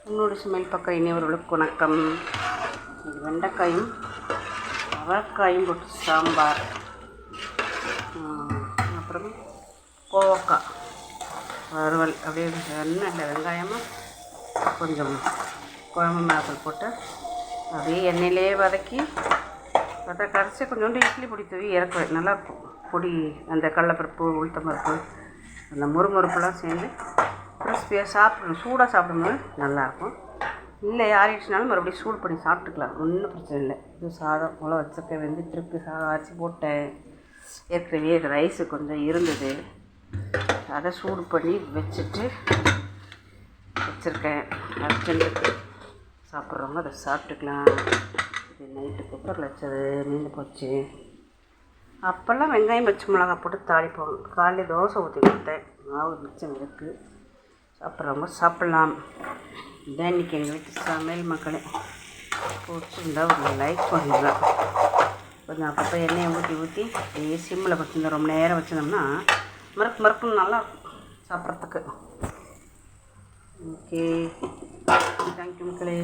உன்னோட சமையல் பக்கம் இனியவர்களுக்கு வணக்கம். இது வெண்டைக்காயும் அவரைக்காயும் போட்டு சாம்பார், அப்புறம் கோவக்காய் வறுவல். அப்படியே எண்ணெயில் வெங்காயமும் கொஞ்சம் குழம்பு மிளகாய் போட்டு அப்படியே எண்ணெயிலே வதக்கி கரைச்சி கொஞ்சோண்டு இட்லி பொடி தூவி இறக்குவேன். நல்லாயிருக்கும். பொடி அந்த கடலைப்பருப்பு உளுத்தம்பருப்பு அந்த முறுமுறுப்புலாம் சேர்ந்து கிறிஸ்பியாக சாப்பிடணும். சூடாக சாப்பிடும்போது நல்லாயிருக்கும். இல்லை ஆறிடுச்சுனாலும் மறுபடியும் சூடு பண்ணி சாப்பிட்டுக்கலாம், ஒன்றும் பிரச்சனை இல்லை. இது சாதம் போல் வச்சுருக்கேன், வெந்துட்டுருக்கு. சாதம் அரைச்சி போட்டேன். ஏற்கனவே ரைஸு கொஞ்சம் இருந்தது, அதை சூடு பண்ணி வச்சுருக்கேன். அர்ஜென்ட்டுக்கு சாப்பிட்றவங்க அதை சாப்பிட்டுக்கலாம். இது நைட்டு குக்கரில் வச்சது மீந்து போச்சு. அப்போல்லாம் வெங்காயம் பச்சை மிளகா போட்டு தாளிப்போம். காலையில் தோசை ஊற்றி கொடுத்தேன், மாவு மிச்சம் இருக்குது. சாப்பிட்றவங்க சாப்பிட்லாம். இதான் இன்றைக்கி எங்கள் வீட்டு சமையல். மக்களே பிடிச்சிருந்தா ஒரு லைக் பண்ணிடலாம். கொஞ்சம் அப்பப்போ எண்ணெயை ஊற்றி சிம்மில் வச்சுருந்தோம். ரொம்ப நேரம் வச்சுருந்தோம்னா மறுப்புன்னு நல்லாயிருக்கும் சாப்பிட்றதுக்கு. ஓகே, தேங்க்யூ மக்களே.